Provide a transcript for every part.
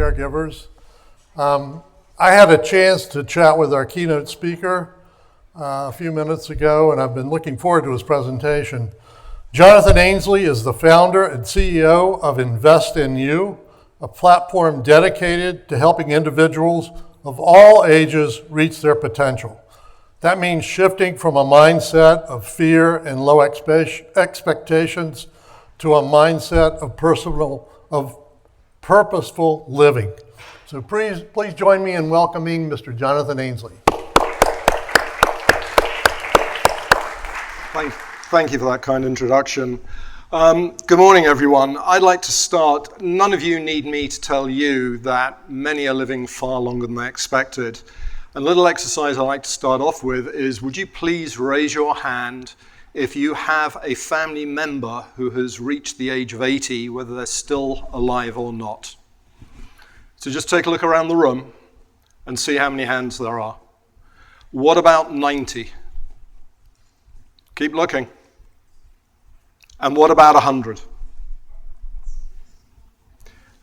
caregivers. I had a chance to chat with our keynote speaker a few minutes ago, and I've been looking forward to his presentation. Jonathan Ainsley is the founder and CEO of Invest in You, a platform dedicated to helping individuals of all ages reach their potential. That means shifting from a mindset of fear and low expectations to a mindset of purposeful living. So please join me in welcoming Mr. Jonathan Ainsley. Thank you for that kind introduction. Good morning, everyone. I'd like to start. None of you need me to tell you that many are living far longer than they expected. A little exercise I like to start off with is, would you please raise your hand if you have a family member who has reached the age of 80, whether they're still alive or not? So just take a look around the room and see how many hands there are. What about 90? Keep looking. And what about 100?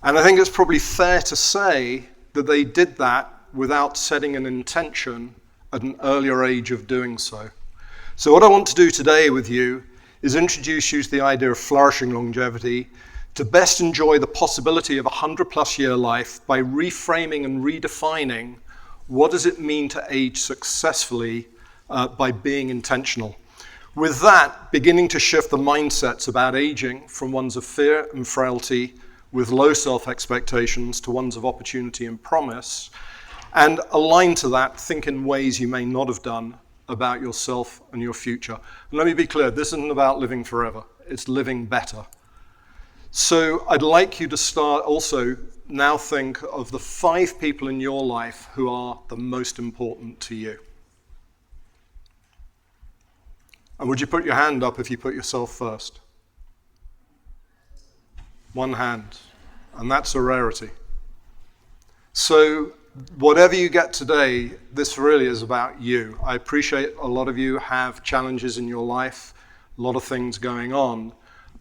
And I think it's probably fair to say that they did that without setting an intention at an earlier age of doing so. So what I want to do today with you is introduce you to the idea of flourishing longevity to best enjoy the possibility of a 100+ year life by reframing and redefining what does it mean to age successfully by being intentional. With that, beginning to shift the mindsets about aging from ones of fear and frailty with low self-expectations to ones of opportunity and promise, and align to that, think in ways you may not have done about yourself and your future. And let me be clear, this isn't about living forever, it's living better. So I'd like you to start also now think of the 5 people in your life who are the most important to you. And would you put your hand up if you put yourself first? One hand, and that's a rarity. So whatever you get today, this really is about you. I appreciate a lot of you have challenges in your life, a lot of things going on,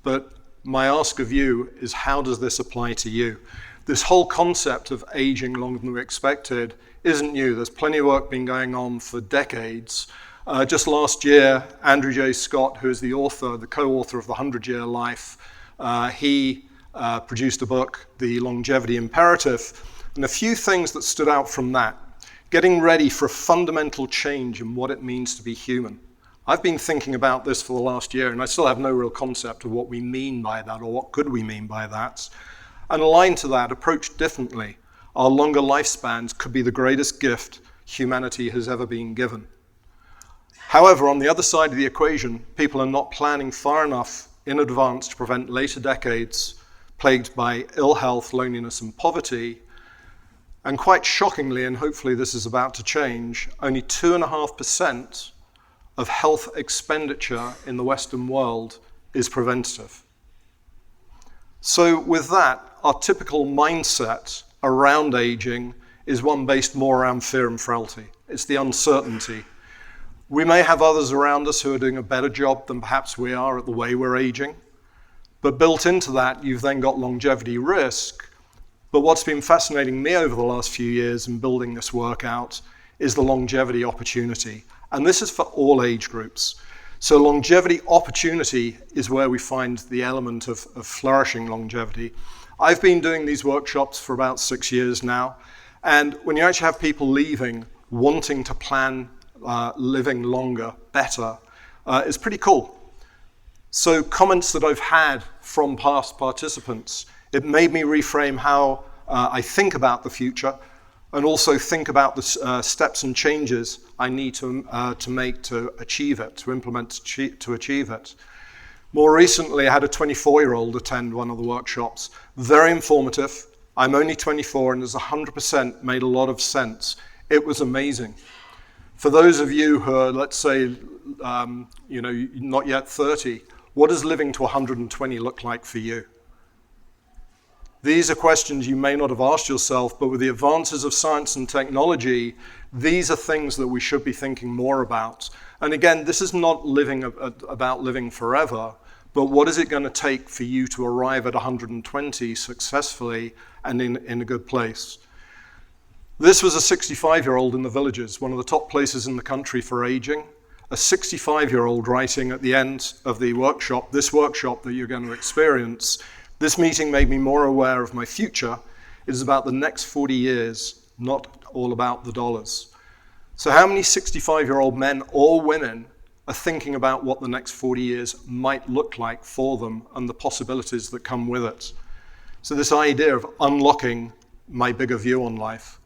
but my ask of you is, how does this apply to you? This whole concept of aging longer than we expected isn't new. There's plenty of work been going on for decades. Just last year, Andrew J. Scott, who is the co-author of The 100-Year Life, he produced a book, The Longevity Imperative. And a few things that stood out from that: getting ready for a fundamental change in what it means to be human. I've been thinking about this for the last year, and I still have no real concept of what we mean by that, or what could we mean by that. And aligned to that, approached differently, our longer lifespans could be the greatest gift humanity has ever been given. However, on the other side of the equation, people are not planning far enough in advance to prevent later decades plagued by ill health, loneliness, and poverty. And quite shockingly, and hopefully this is about to change, only 2.5% of health expenditure in the Western world is preventative. So with that, our typical mindset around aging is one based more around fear and frailty. It's the uncertainty. We may have others around us who are doing a better job than perhaps we are at the way we're aging, but built into that, you've then got longevity risk. But what's been fascinating me over the last few years in building this work out is the longevity opportunity. And this is for all age groups. So longevity opportunity is where we find the element of flourishing longevity. I've been doing these workshops for about 6 years now. And when you actually have people leaving, wanting to plan living longer, better, it's pretty cool. So comments that I've had from past participants, it made me reframe how I think about the future, and also think about the steps and changes I need to make to achieve it, to implement to achieve it. More recently, I had a 24-year-old attend one of the workshops. Very informative. I'm only 24, and it's 100% made a lot of sense. It was amazing. For those of you who are, let's say, not yet 30, what does living to 120 look like for you? These are questions you may not have asked yourself, but with the advances of science and technology, these are things that we should be thinking more about. And again, this is not living about living forever, but what is it going to take for you to arrive at 120 successfully and in a good place? This was a 65-year-old in the Villages, one of the top places in the country for aging. A 65-year-old writing at the end of the workshop, this workshop that you're going to experience, this meeting made me more aware of my future. It is about the next 40 years, not all about the dollars. So how many 65-year-old men or women are thinking about what the next 40 years might look like for them and the possibilities that come with it? So this idea of unlocking my bigger view on life.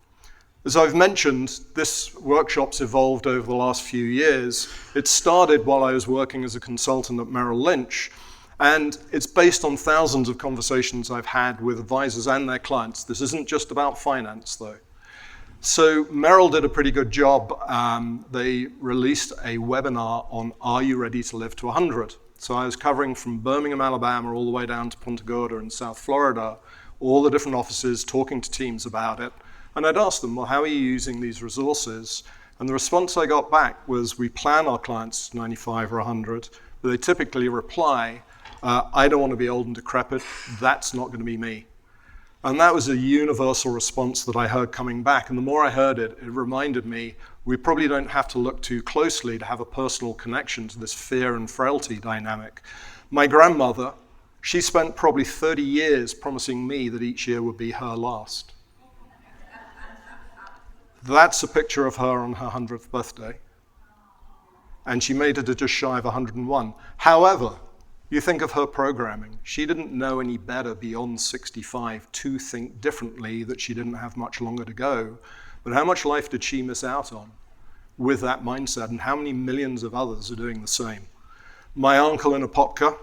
As I've mentioned, this workshop's evolved over the last few years. It started while I was working as a consultant at Merrill Lynch, and it's based on thousands of conversations I've had with advisors and their clients. This isn't just about finance, though. So Merrill did a pretty good job. They released a webinar on Are You Ready to Live to 100? So I was covering from Birmingham, Alabama, all the way down to Punta Gorda in South Florida, all the different offices, talking to teams about it. And I'd ask them, well, how are you using these resources? And the response I got back was, we plan our clients to 95 or 100, but they typically reply, I don't want to be old and decrepit, that's not going to be me. And that was a universal response that I heard coming back. And the more I heard it, it reminded me, we probably don't have to look too closely to have a personal connection to this fear and frailty dynamic. My grandmother, she spent probably 30 years promising me that each year would be her last. That's a picture of her on her 100th birthday. And she made it to just shy of 101. However, you think of her programming. She didn't know any better beyond 65 to think differently, that she didn't have much longer to go. But how much life did she miss out on with that mindset? And how many millions of others are doing the same? My uncle in Apopka,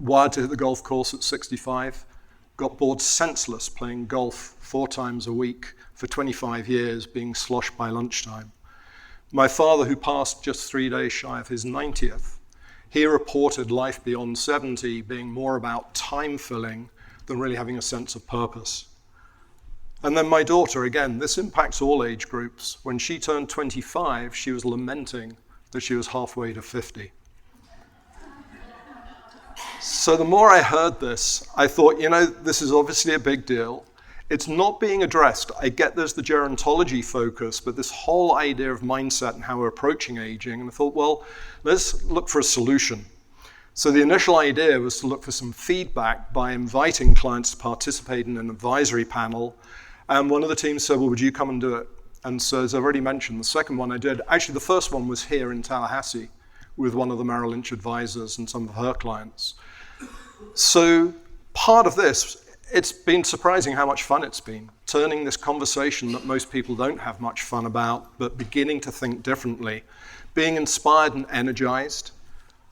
wired to hit the golf course at 65, got bored senseless playing golf 4 times a week for 25 years, being sloshed by lunchtime. My father, who passed just 3 days shy of his 90th, he reported life beyond 70 being more about time filling than really having a sense of purpose. And then my daughter, again, this impacts all age groups. When she turned 25, she was lamenting that she was halfway to 50. So the more I heard this, I thought, this is obviously a big deal. It's not being addressed. I get there's the gerontology focus, but this whole idea of mindset and how we're approaching aging, and I thought, well, let's look for a solution. So the initial idea was to look for some feedback by inviting clients to participate in an advisory panel. And one of the teams said, well, would you come and do it? And so as I've already mentioned, the second one I did, actually the first one was here in Tallahassee with one of the Merrill Lynch advisors and some of her clients. So part of this, it's been surprising how much fun it's been, turning this conversation that most people don't have much fun about, but beginning to think differently, being inspired and energized,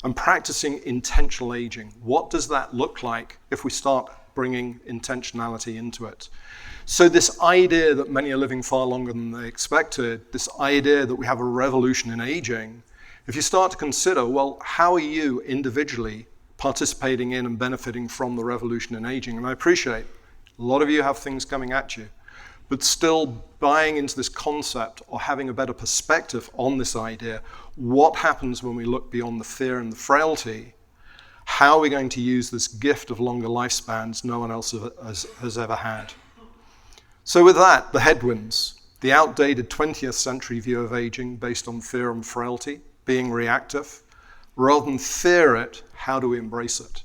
and practicing intentional aging. What does that look like if we start bringing intentionality into it? So this idea that many are living far longer than they expected, this idea that we have a revolution in aging, if you start to consider, well, how are you individually participating in and benefiting from the revolution in aging? And I appreciate a lot of you have things coming at you, but still buying into this concept or having a better perspective on this idea. What happens when we look beyond the fear and the frailty? How are we going to use this gift of longer lifespans no one else has ever had? So with that, the headwinds, the outdated 20th century view of aging based on fear and frailty, being reactive. Rather than fear it, how do we embrace it?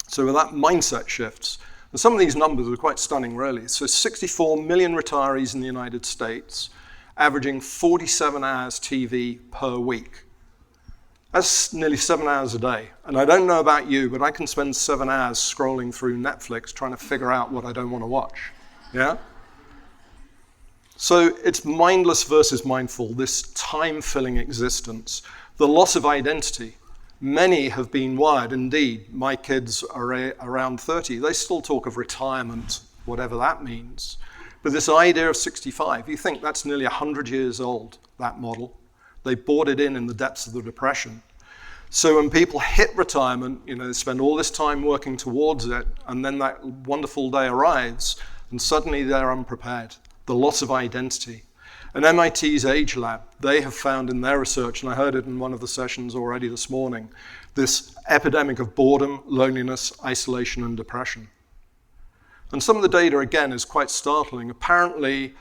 So with that, mindset shifts. And some of these numbers are quite stunning, really. So 64 million retirees in the United States, averaging 47 hours TV per week. That's nearly 7 hours a day. And I don't know about you, but I can spend 7 hours scrolling through Netflix trying to figure out what I don't want to watch. Yeah? So it's mindless versus mindful, this time-filling existence. The loss of identity. Many have been wired. Indeed, my kids are around 30. They still talk of retirement, whatever that means. But this idea of 65, you think that's nearly 100 years old, that model. They bought it in the depths of the Depression. So when people hit retirement, they spend all this time working towards it, and then that wonderful day arrives, and suddenly they're unprepared. The loss of identity. And MIT's Age Lab, they have found in their research, and I heard it in one of the sessions already this morning, this epidemic of boredom, loneliness, isolation, and depression. And some of the data, again, is quite startling. Apparently,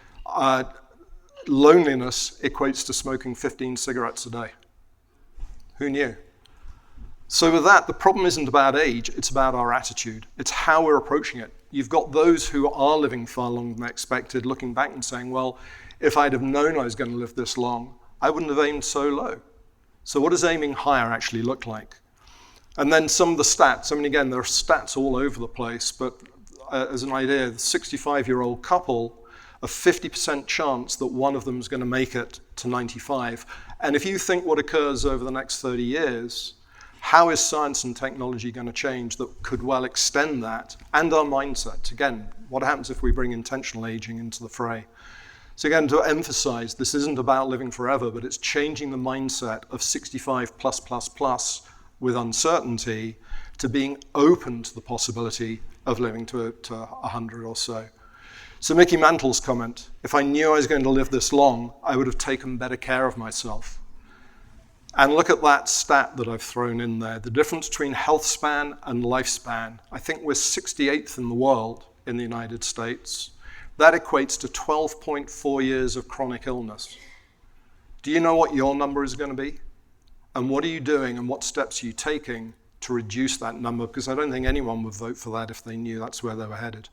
loneliness equates to smoking 15 cigarettes a day. Who knew? So with that, the problem isn't about age, it's about our attitude. It's how we're approaching it. You've got those who are living far longer than expected, looking back and saying, well, if I'd have known I was going to live this long, I wouldn't have aimed so low. So what does aiming higher actually look like? And then some of the stats, I mean, again, there are stats all over the place, but as an idea, the 65-year-old couple, a 50% chance that one of them is going to make it to 95. And if you think what occurs over the next 30 years, how is science and technology going to change that could well extend that? And our mindset. Again, what happens if we bring intentional aging into the fray? So again, to emphasize, this isn't about living forever, but it's changing the mindset of 65 plus with uncertainty to being open to the possibility of living to 100 or so. So Mickey Mantle's comment, if I knew I was going to live this long, I would have taken better care of myself. And look at that stat that I've thrown in there, the difference between health span and lifespan. I think we're 68th in the world in the United States. That equates to 12.4 years of chronic illness. Do you know what your number is going to be? And what are you doing and what steps are you taking to reduce that number? Because I don't think anyone would vote for that if they knew that's where they were headed.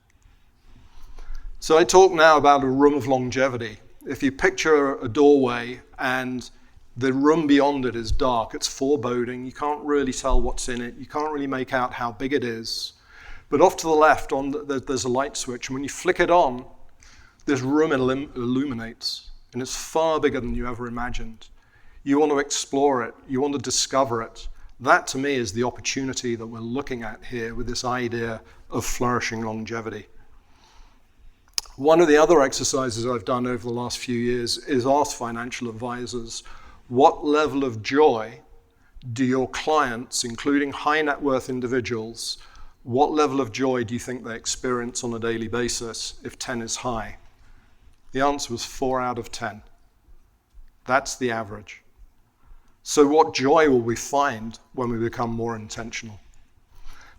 So I talk now about a room of longevity. If you picture a doorway and the room beyond it is dark, it's foreboding, you can't really tell what's in it, you can't really make out how big it is. But off to the left, there's a light switch, and when you flick it on, this room illuminates, and it's far bigger than you ever imagined. You want to explore it, you want to discover it. That, to me, is the opportunity that we're looking at here with this idea of flourishing longevity. One of the other exercises I've done over the last few years is ask financial advisors, what level of joy do your clients, including high net worth individuals, what level of joy do you think they experience on a daily basis if 10 is high? The answer was 4 out of 10. That's the average. So what joy will we find when we become more intentional?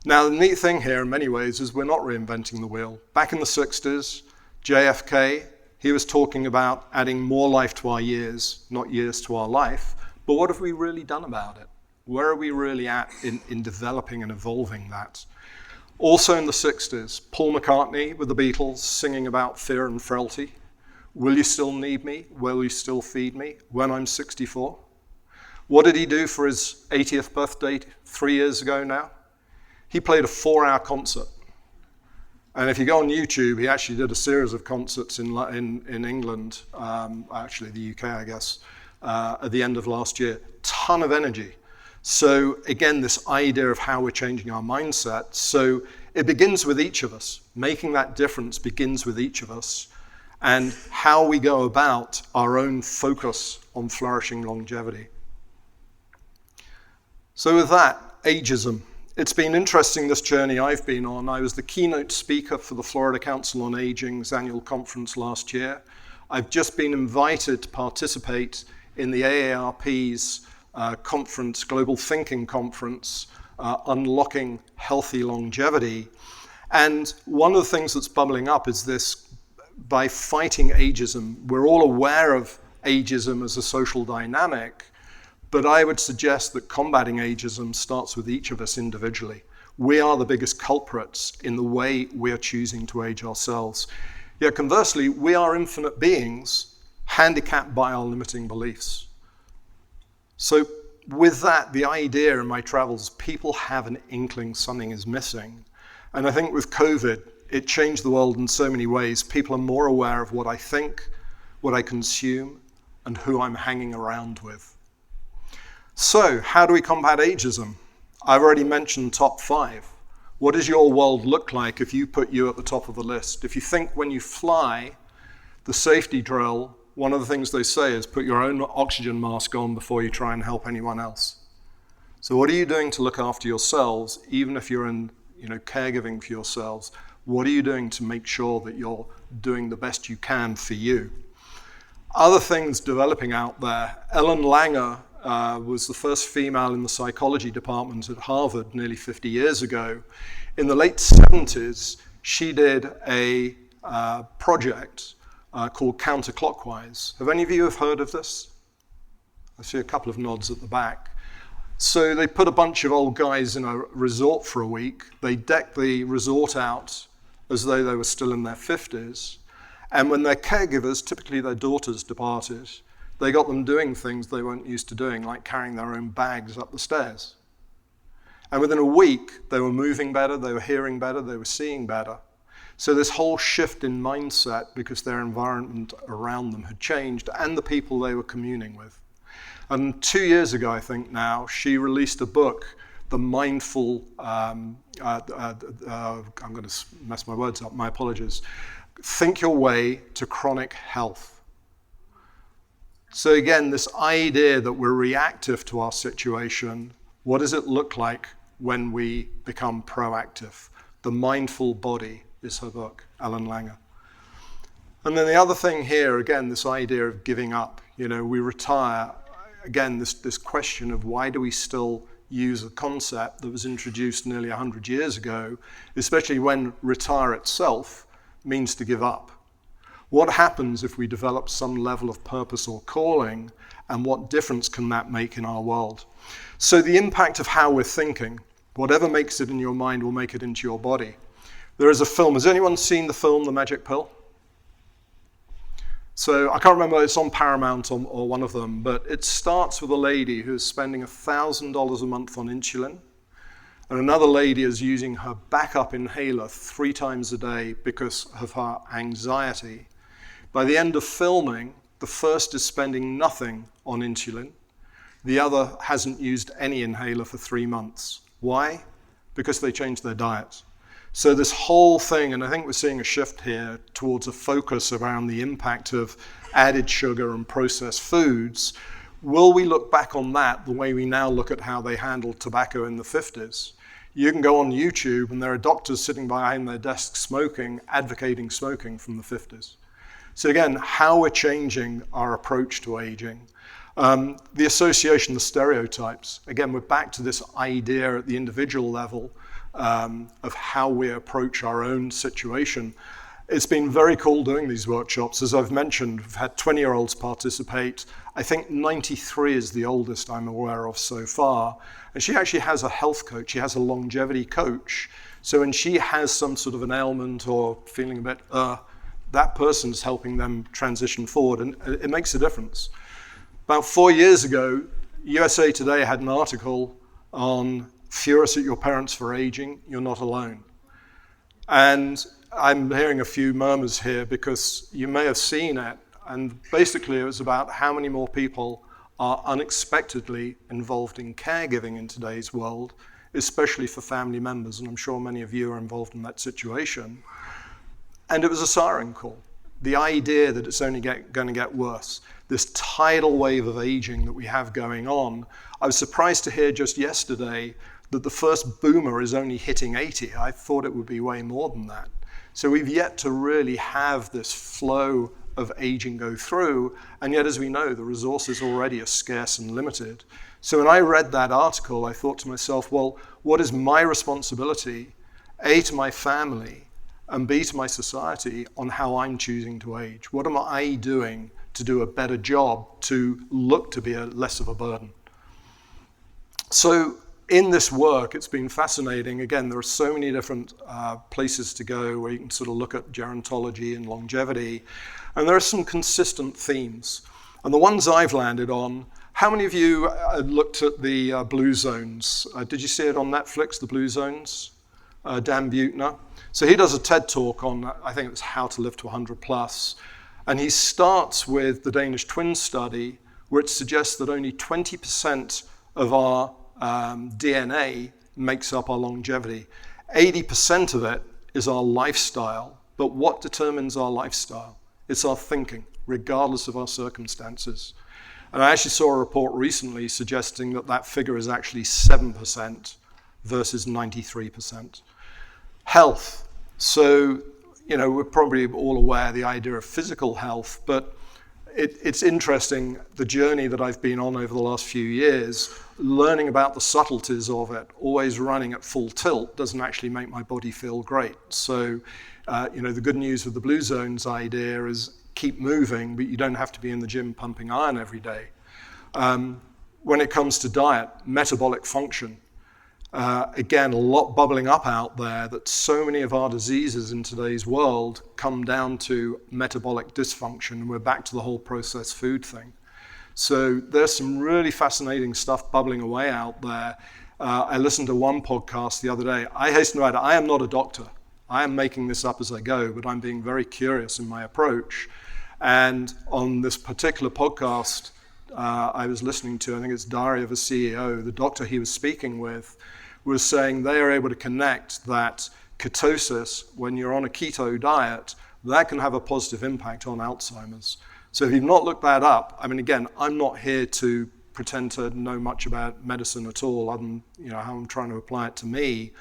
Now, the neat thing here in many ways is we're not reinventing the wheel. Back in the 60s, JFK, he was talking about adding more life to our years, not years to our life. But what have we really done about it? Where are we really at in developing and evolving that? Also in the 60s, Paul McCartney with the Beatles singing about fear and frailty. Will you still need me? Will you still feed me when I'm 64? What did he do for his 80th birthday 3 years ago now? He played a 4-hour concert. And if you go on YouTube, he actually did a series of concerts in England, actually the UK, I guess, at the end of last year. Ton of energy. So again, this idea of how we're changing our mindset. So it begins with each of us. Making that difference begins with each of us. And how we go about our own focus on flourishing longevity. So with that, ageism. It's been interesting, this journey I've been on. I was the keynote speaker for the Florida Council on Aging's annual conference last year. I've just been invited to participate in the AARP's conference, Global Thinking Conference, Unlocking Healthy Longevity. And one of the things that's bubbling up is this, by fighting ageism, we're all aware of ageism as a social dynamic, but I would suggest that combating ageism starts with each of us individually. We are the biggest culprits in the way we are choosing to age ourselves. Yet conversely, we are infinite beings handicapped by our limiting beliefs. So with that, the idea in my travels, people have an inkling something is missing. And I think with COVID, it changed the world in so many ways. People are more aware of what I think, what I consume, and who I'm hanging around with. So how do we combat ageism? I've already mentioned top 5. What does your world look like if you put you at the top of the list? If you think when you fly, the safety drill, one of the things they say is put your own oxygen mask on before you try and help anyone else. So what are you doing to look after yourselves, even if you're in caregiving for yourselves? What are you doing to make sure that you're doing the best you can for you? Other things developing out there. Ellen Langer was the first female in the psychology department at Harvard nearly 50 years ago. In the late 70s, she did a project called Counterclockwise. Have any of you heard of this? I see a couple of nods at the back. So they put a bunch of old guys in a resort for a week. They decked the resort out as though they were still in their 50s. And when their caregivers, typically their daughters, departed, they got them doing things they weren't used to doing, like carrying their own bags up the stairs. And within a week, they were moving better, they were hearing better, they were seeing better. So this whole shift in mindset, because their environment around them had changed, and the people they were communing with. And 2 years ago, I think now, she released a book, The Mindful, I'm going to mess my words up, my apologies. Think Your Way to Chronic Health. So again, this idea that we're reactive to our situation, what does it look like when we become proactive? The Mindful Body is her book, Ellen Langer. And then the other thing here, again, this idea of giving up. You know, we retire. Again, this question of why do we still use a concept that was introduced nearly 100 years ago, especially when retire itself means to give up. What happens if we develop some level of purpose or calling, and what difference can that make in our world? So the impact of how we're thinking, whatever makes it in your mind will make it into your body. There is a film, has anyone seen the film The Magic Pill? So I can't remember, it's on Paramount or one of them, but it starts with a lady who's spending $1,000 a month on insulin, and another lady is using her backup inhaler 3 times a day because of her anxiety. By the end of filming, the first is spending nothing on insulin. The other hasn't used any inhaler for 3 months. Why? Because they changed their diet. So this whole thing, and I think we're seeing a shift here towards a focus around the impact of added sugar and processed foods. Will we look back on that the way we now look at how they handled tobacco in the 50s? You can go on YouTube and there are doctors sitting behind their desks smoking, advocating smoking from the 50s. So again, how we're changing our approach to aging. The association, the stereotypes. Again, we're back to this idea at the individual level of how we approach our own situation. It's been very cool doing these workshops. As I've mentioned, we've had 20-year-olds participate. I think 93 is the oldest I'm aware of so far. And she actually has a health coach. She has a longevity coach. So when she has some sort of an ailment or feeling a bit, that person's helping them transition forward, and it makes a difference. About 4 years ago, USA Today had an article on furious at your parents for aging, you're not alone. And I'm hearing a few murmurs here because you may have seen it, and basically it was about how many more people are unexpectedly involved in caregiving in today's world, especially for family members, and I'm sure many of you are involved in that situation. And it was a siren call. The idea that it's only going to get worse. This tidal wave of aging that we have going on. I was surprised to hear just yesterday that the first boomer is only hitting 80. I thought it would be way more than that. So we've yet to really have this flow of aging go through, and yet as we know, the resources already are scarce and limited. So when I read that article, I thought to myself, well, what is my responsibility, A, to my family, and B, to my society on how I'm choosing to age? What am I doing to do a better job to look to be less of a burden? So in this work, it's been fascinating. Again, there are so many different places to go where you can sort of look at gerontology and longevity, and there are some consistent themes. And the ones I've landed on, how many of you looked at the Blue Zones? Did you see it on Netflix, the Blue Zones? Dan Buettner. So he does a TED talk on, I think it's how to live to 100 plus. And he starts with the Danish twin study, where it suggests that only 20% of our DNA makes up our longevity. 80% of it is our lifestyle. But what determines our lifestyle? It's our thinking, regardless of our circumstances. And I actually saw a report recently suggesting that that figure is actually 7% versus 93%. Health. So, you know, we're probably all aware of the idea of physical health, but it's interesting, the journey that I've been on over the last few years, learning about the subtleties of it, always running at full tilt doesn't actually make my body feel great. So, the good news with the Blue Zones idea is keep moving, but you don't have to be in the gym pumping iron every day. When it comes to diet, metabolic function, again, a lot bubbling up out there that so many of our diseases in today's world come down to metabolic dysfunction, and we're back to the whole processed food thing. So there's some really fascinating stuff bubbling away out there. I listened to one podcast the other day. I hasten to add, I am not a doctor. I am making this up as I go, but I'm being very curious in my approach. And on this particular podcast I was listening to, I think it's Diary of a CEO, the doctor he was speaking with was saying they are able to connect that ketosis, when you're on a keto diet, that can have a positive impact on Alzheimer's. So if you've not looked that up, I mean, again, I'm not here to pretend to know much about medicine at all, other than how I'm trying to apply it to me,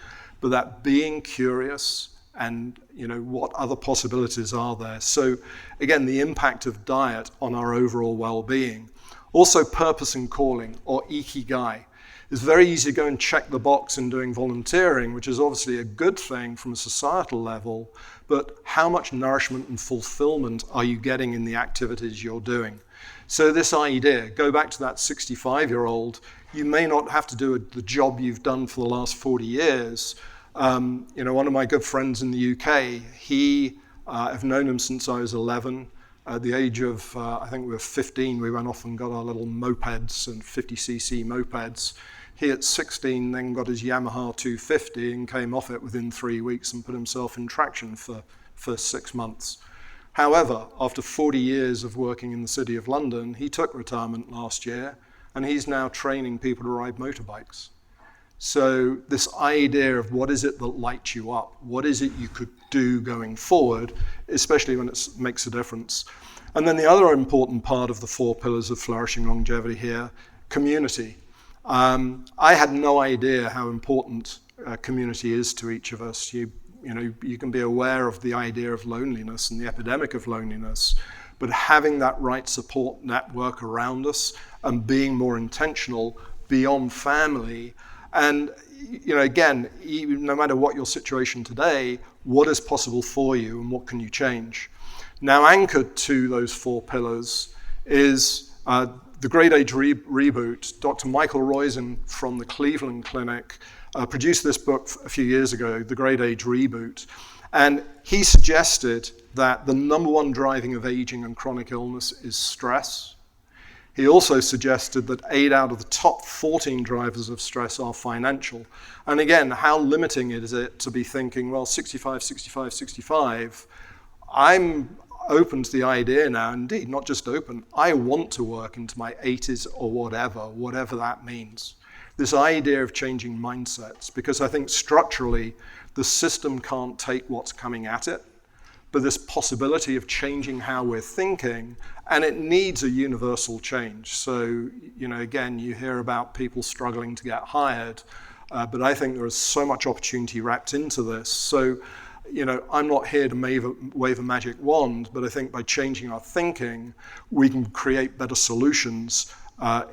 but that being curious and what other possibilities are there. So again, the impact of diet on our overall well-being. Also, purpose and calling, or ikigai. It's very easy to go and check the box in doing volunteering, which is obviously a good thing from a societal level, but how much nourishment and fulfillment are you getting in the activities you're doing? So this idea, go back to that 65-year-old, you may not have to do the job you've done for the last 40 years. One of my good friends in the UK, I've known him since I was 11. At the age of, I think we were 15, we went off and got our little mopeds and 50cc mopeds. He at 16 then got his Yamaha 250 and came off it within 3 weeks and put himself in traction for 6 months. However, after 40 years of working in the City of London, he took retirement last year and he's now training people to ride motorbikes. So this idea of what is it that lights you up? What is it you could do going forward, especially when it makes a difference? And then the other important part of the 4 pillars of flourishing longevity here, community. I had no idea how important community is to each of us. You can be aware of the idea of loneliness and the epidemic of loneliness, but having that right support network around us and being more intentional beyond family. And again, no matter what your situation today, what is possible for you and what can you change? Now, anchored to those 4 pillars is the Great Age Reboot. Dr. Michael Roizen from the Cleveland Clinic produced this book a few years ago, The Great Age Reboot. And he suggested that the number 1 driving of aging and chronic illness is stress. He also suggested that 8 out of the top 14 drivers of stress are financial. And again, how limiting is it to be thinking, well, 65, 65, 65. I'm open to the idea now, indeed, not just open, I want to work into my 80s or whatever that means. This idea of changing mindsets, because I think structurally, the system can't take what's coming at it, but this possibility of changing how we're thinking, and it needs a universal change. So, again, you hear about people struggling to get hired, but I think there is so much opportunity wrapped into this. So, I'm not here to wave a magic wand, but I think by changing our thinking, we can create better solutions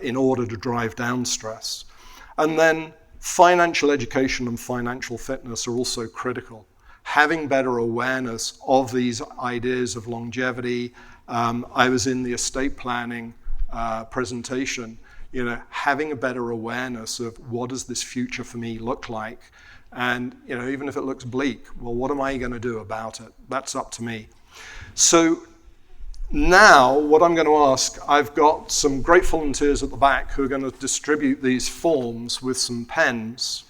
in order to drive down stress. And then financial education and financial fitness are also critical. Having better awareness of these ideas of longevity. I was in the estate planning presentation, having a better awareness of what does this future for me look like? And, even if it looks bleak, well, what am I going to do about it? That's up to me. So now what I'm going to ask, I've got some great volunteers at the back who are going to distribute these forms with some pens.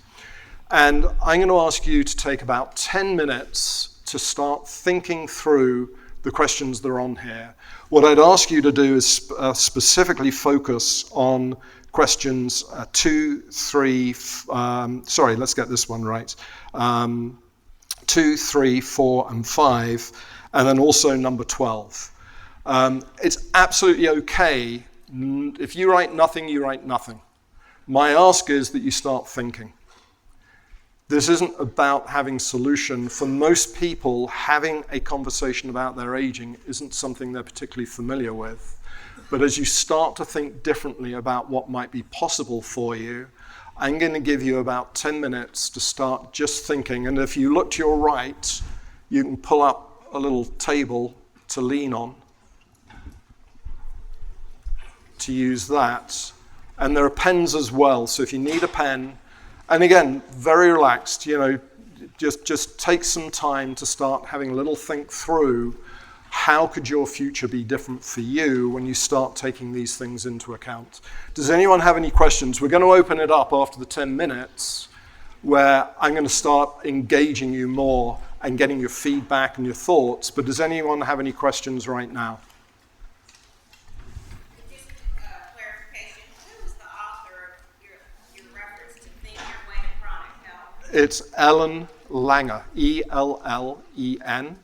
And I'm going to ask you to take about 10 minutes to start thinking through the questions that are on here. What I'd ask you to do is specifically focus on questions 2, 3, let's get this one right. 2, 3, 4, and 5, and then also number 12. It's absolutely okay. If you write nothing, you write nothing. My ask is that you start thinking. This isn't about having solution. For most people, having a conversation about their aging isn't something they're particularly familiar with. But as you start to think differently about what might be possible for you, I'm going to give you about 10 minutes to start just thinking. And if you look to your right, you can pull up a little table to lean on, to use that. And there are pens as well, so if you need a pen, and again, very relaxed, just take some time to start having a little think through how could your future be different for you when you start taking these things into account. Does anyone have any questions? We're going to open it up after the 10 minutes where I'm going to start engaging you more and getting your feedback and your thoughts, but does anyone have any questions right now? Just clarification, who is the author of your reference to Think Your Way to Chronic Health? It's Ellen Langer, E-L-L-E-N.